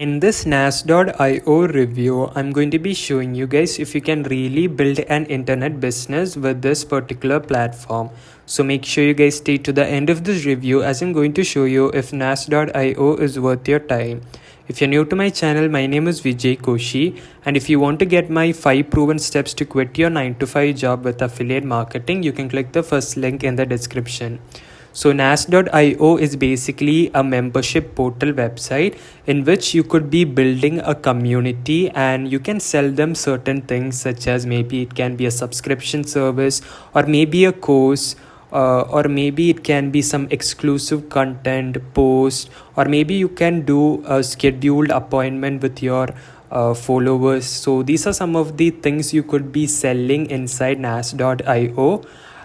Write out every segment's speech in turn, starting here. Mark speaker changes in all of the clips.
Speaker 1: In this nas.io review, I'm going to be showing you guys if you can really build an internet business with this particular platform. So make sure you guys stay to the end of this review as I'm going to show you if nas.io is worth your time. If you're new to my channel, my name is Vijay Koshi, and if you want to get my 5 proven steps to quit your 9 to 5 job with affiliate marketing, you can click the first link in the description. So nas.io is basically a membership portal website in which you could be building a community and you can sell them certain things, such as maybe it can be a subscription service or maybe a course, or maybe it can be some exclusive content post, or maybe you can do a scheduled appointment with your followers. So these are some of the things you could be selling inside nas.io,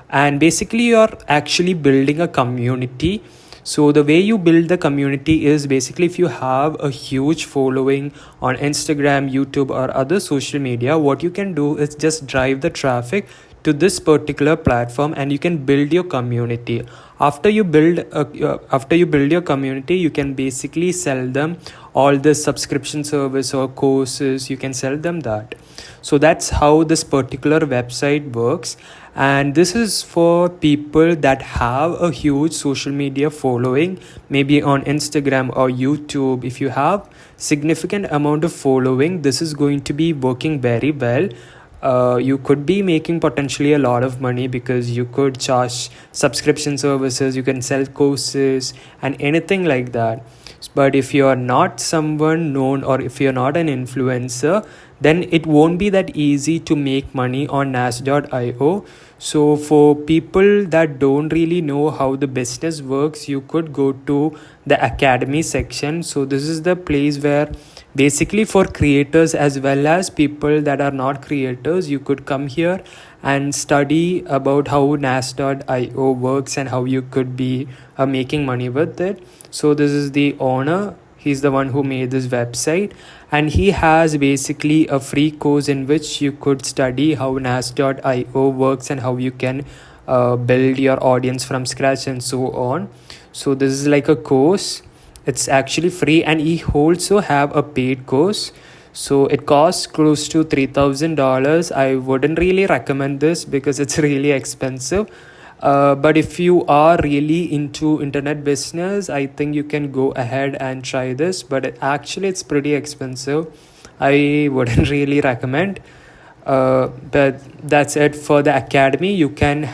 Speaker 1: and basically you're actually building a community. So the way you build the community is basically if you have a huge following on Instagram, YouTube, or other social media, what you can do is just drive the traffic to this particular platform and you can build your community. After you build your community, you can basically sell them all the subscription service or courses. You can sell them that. So that's how this particular website works, and this is for people that have a huge social media following, maybe on Instagram or YouTube. If you have significant amount of following, this is going to be working very well. You could be making potentially a lot of money because you could charge subscription services, you can sell courses and anything like that. But if you're not someone known or if you're not an influencer, then it won't be that easy to make money on nas.io. So for people that don't really know how the business works, you could go to the academy section. So this is the place where basically for creators as well as people that are not creators, you could come here and study about how nas.io works and how you could be making money with it. So this is the owner. He's the one who made this website, and he has basically a free course in which you could study how nas.io works and how you can build your audience from scratch and so on. So this is like a course. It's actually free, and he also have a paid course. So it costs close to $3,000. I wouldn't really recommend this because it's really expensive. But if you are really into internet business, I think you can go ahead and try this. But it's pretty expensive. I wouldn't really recommend. But that's it for the academy. You can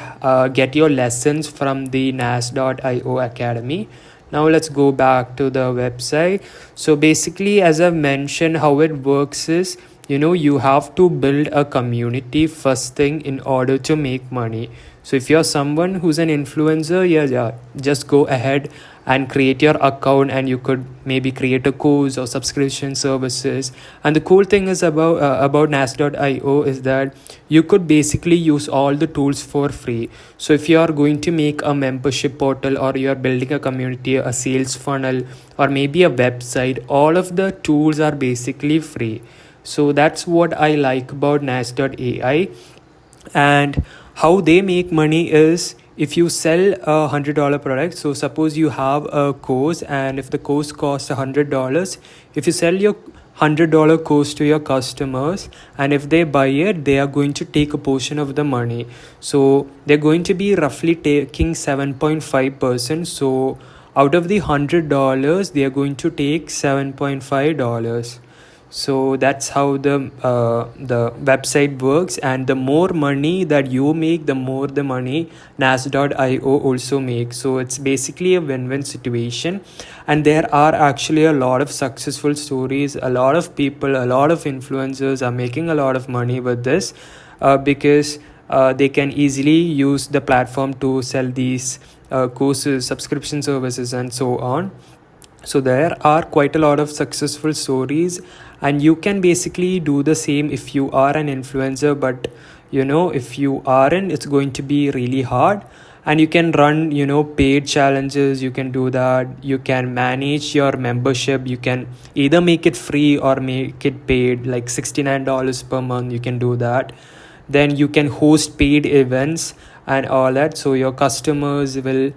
Speaker 1: get your lessons from the nas.io academy. Now let's go back to the website. So basically, as I've mentioned, how it works is, you have to build a community first thing in order to make money. So if you're someone who's an influencer, yeah, just go ahead and create your account, and you could maybe create a course or subscription services. And the cool thing is about nas.io is that you could basically use all the tools for free. So if you are going to make a membership portal, or you are building a community, a sales funnel, or maybe a website, all of the tools are basically free. So that's what I like about nas.ai. And how they make money is, if you sell a $100 product, so suppose you have a course, and if the course costs $100, if you sell your $100 course to your customers, and if they buy it, they are going to take a portion of the money. So they're going to be roughly taking 7.5%. So out of the $100, they are going to take $7.5. So that's how the website works, and the more money that you make, the more the money nas.io also makes. So it's basically a win-win situation, and there are actually a lot of successful stories. A lot of people, a lot of influencers are making a lot of money with this because they can easily use the platform to sell these courses, subscription services, and so on. So there are quite a lot of successful stories, and you can basically do the same if you are an influencer. But if you aren't, it's going to be really hard. And you can run paid challenges. You can do that. You can manage your membership. You can either make it free or make it paid, like $69 per month. You can do that. Then you can host paid events and all that, so your customers will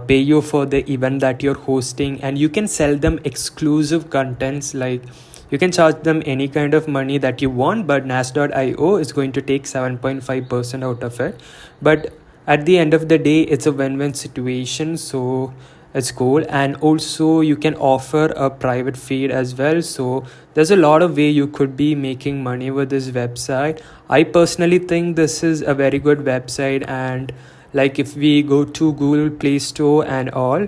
Speaker 1: pay you for the event that you're hosting, and you can sell them exclusive contents. Like, you can charge them any kind of money that you want, but nas.io is going to take 7.5% out of it. But at the end of the day, it's a win-win situation, so it's cool. And also you can offer a private feed as well, so there's a lot of way you could be making money with this website. I personally think this is a very good website, and like if we go to Google Play Store and all,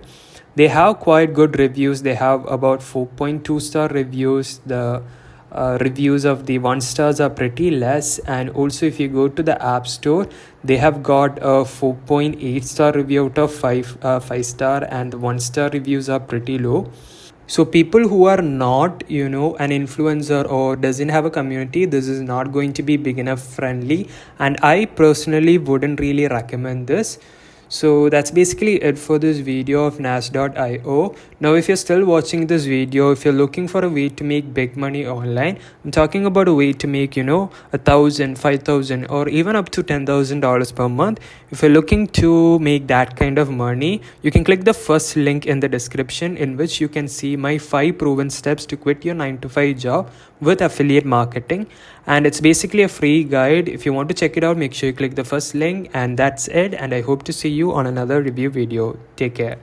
Speaker 1: they have quite good reviews. They have about 4.2 star reviews. The reviews of the 1 stars are pretty less, and also if you go to the App Store, they have got a 4.8 star review out of 5 star, and the 1 star reviews are pretty low. So people who are not, an influencer or doesn't have a community, this is not going to be beginner friendly, and I personally wouldn't really recommend this. So that's basically it for this video of nas.io. Now if you're still watching this video, if you're looking for a way to make big money online, I'm talking about a way to make, 1,000, 5,000, or even up to $10,000 per month. If you're looking to make that kind of money, you can click the first link in the description, in which you can see my 5 proven steps to quit your 9-to-5 job with affiliate marketing. And it's basically a free guide. If you want to check it out, make sure you click the first link. And that's it, and I hope to see you on another review video. Take care.